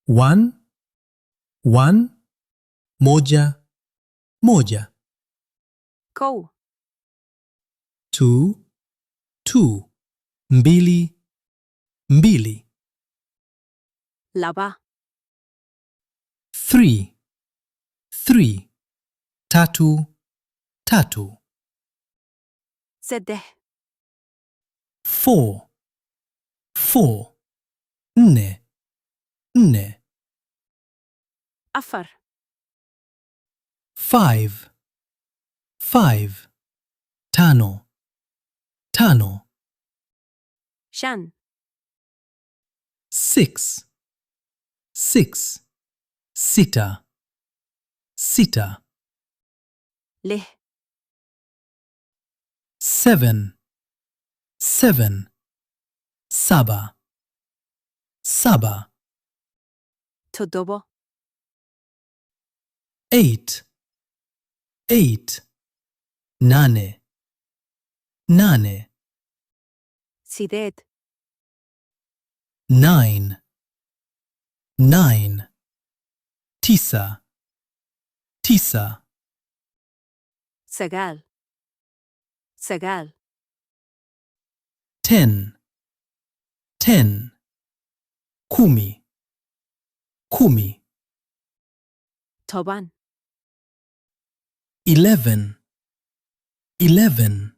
One, one, moja, moja. Kou. Two, two, mbili, mbili. Laba. Three, three, tatu, tatu. Sedeh. Four, four, nne, nne. Afar. Five, five, tano, tano. Shan. Six, six, sita, sita. Lih. Seven, seven, saba, saba. Todobo. Eight, eight, nane, nane. Sideed. Nine, nine, tisa, tisa. Sagal. Sagal. 10, 10, kumi, kumi. Toban. 11, 11,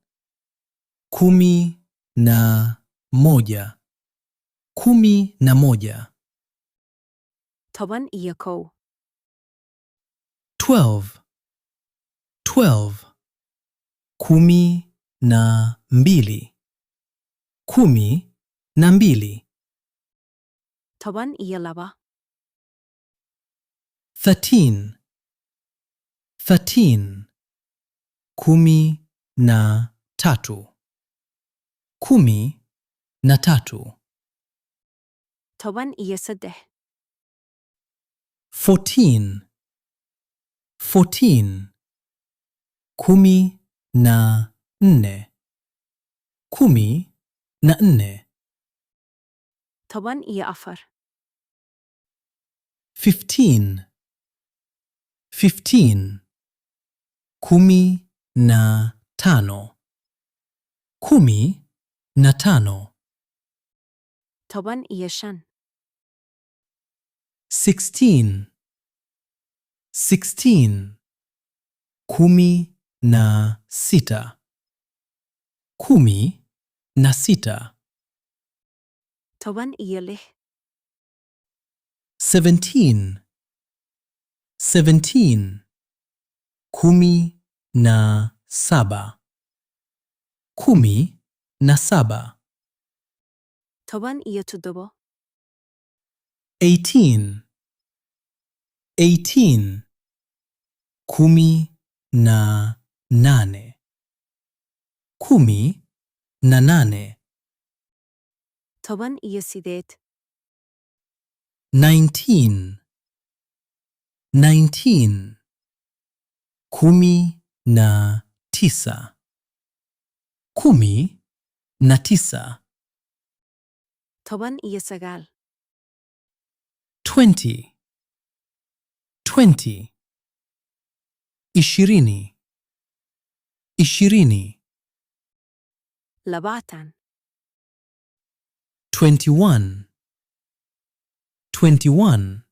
kumi na moja, kumi na moja. Toban iyo kou. 12, 12, kumi na mbili, kumi na mbili. Toban iyo laba. 13, 13, kumi na tatu, kumi na tatu. Toban iyo sedeh. 14, 14, kumi na nne, kumi na nne. Toban iyo afar. 15, 15, kumi na tano, kumi na tano. Toban iyo shan. 16, 16, kumi na sita, kumi na sita. Toban iyo lih. 17, 17, kumi na saba, kumi na saba. Toban iyo todobo. 18, 18, kumi na nane, kumi na nane. Toban iyo sideed. 19, 19, kumi na tisa, kumi na tisa. Toban iyo sagal. 20, 20, ishirini, ishirini. Labatan. 21, 21,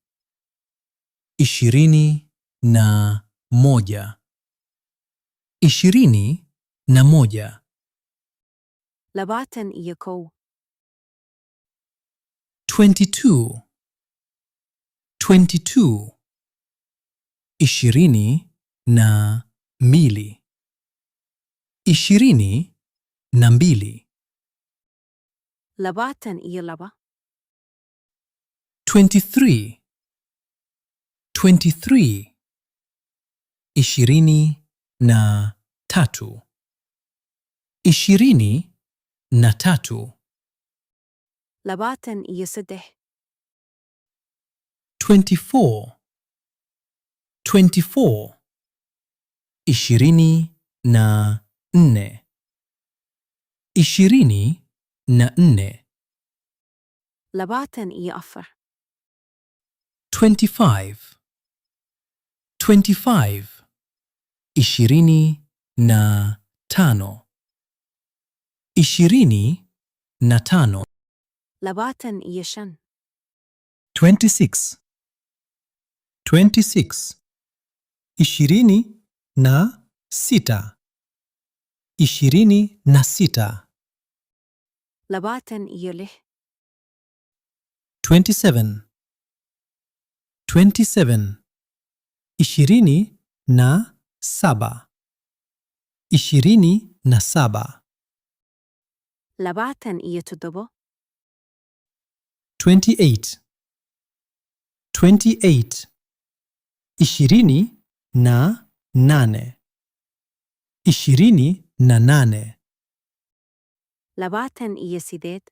ishirini na moja, ishirini na moja. Labatan iyo kou. 22, 22, ishirini na mbili, ishirini na mbili. Labatan iyo laba. 23, 23, ishirini na tatu, ishirini na tatu. Labatan iyo sedeh. 24, 24, ishirini na nne, ishirini na nne. Labatan iyo afar. 25. 25. 25. 25. Labaatan iyo shan. 26. 26. 26. 26. Labaatan iyo lix. 27. 27. 27. 27. Labaatan iyo toddobo. 28. 28. 28. 28. Labaatan iyo sideed.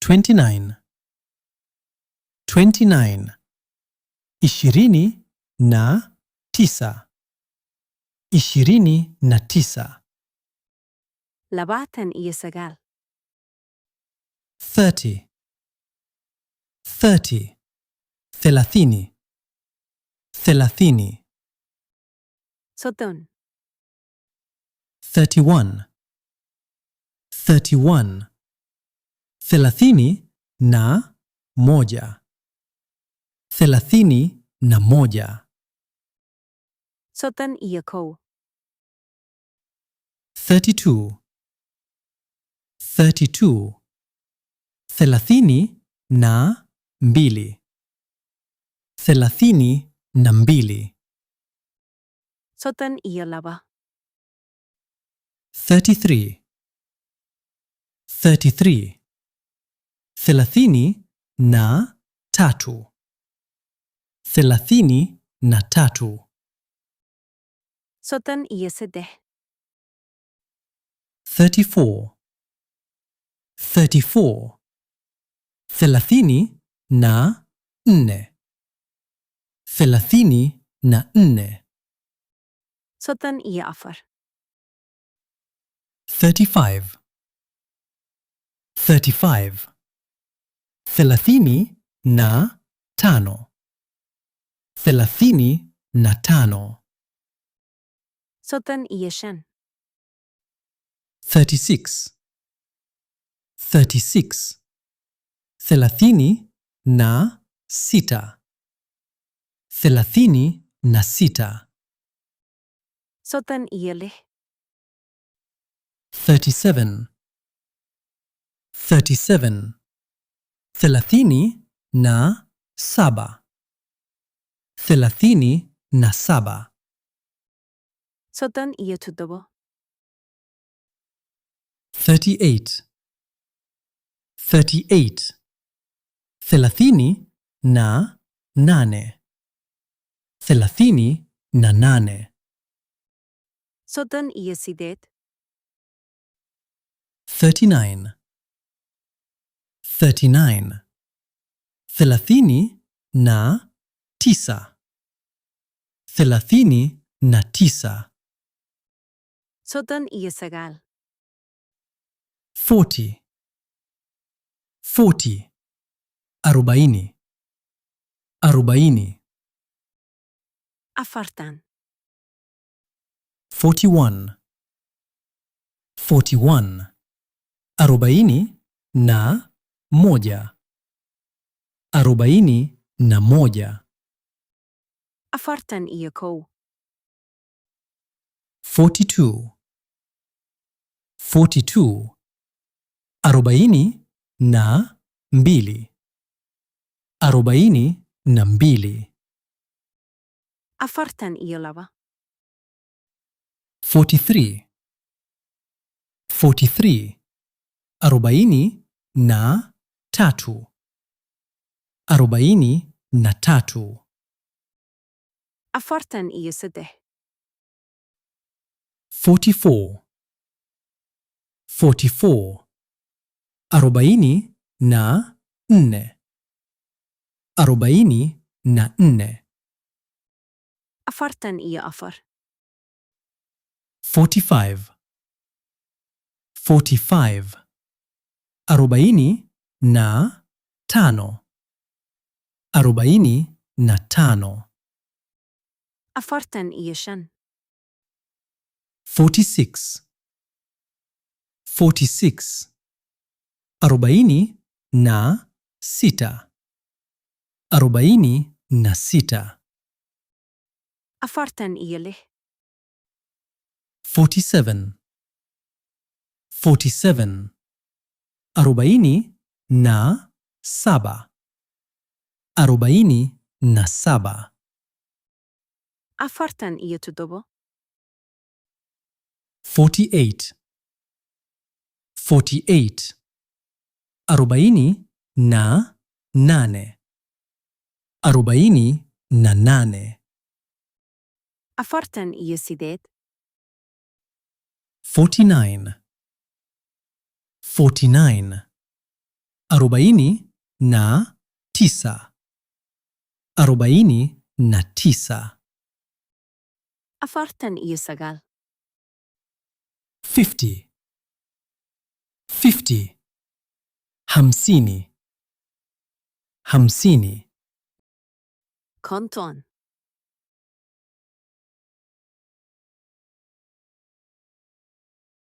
29. 29. 29. 29. Labaatan iyo sagaal. 30. 30. 30. 30. Soddon. 31. 31. 31. 31. Soddon iyo kow. 32. 32. 32. 32. Soddon iyo laba. 33. 33. 33. 33. Soddon iyo seddex. 34. 34. 34. 34. Soddon iyo afar. 35. 35. 35. 35. Soddon iyo shan. 36. 36. 36. 36. Soddon iyo lix. 37. 37. 37. 37. Soddon iyo toddobo. 38. 38. 38. 38. Soddon iyo sideed. 39. 39. 39. 39. Soddon iyo sagaal. 40. 40. 40. 40. Afartan. 41. 41. 41. 41. Afartan iyo kow. 42. 42. 42. 42. Afartan iyo laba. 43. 43. 43. 43. Afartan iyo seddex. 44. 44. 44. 44. Afartan iyo afar. 45. 45. 45. 45. Afartan iyo shan. 46. 46. 46. 46. Afartan iyo lix. 47. 47. 47. 47. Afartan iyo toddobo. 48. 48. 48. 48. Afartan iyo sideed. 49. 49. 49. 49. Afartan iyo sagaal. 50. 50. 50. 50. Konton.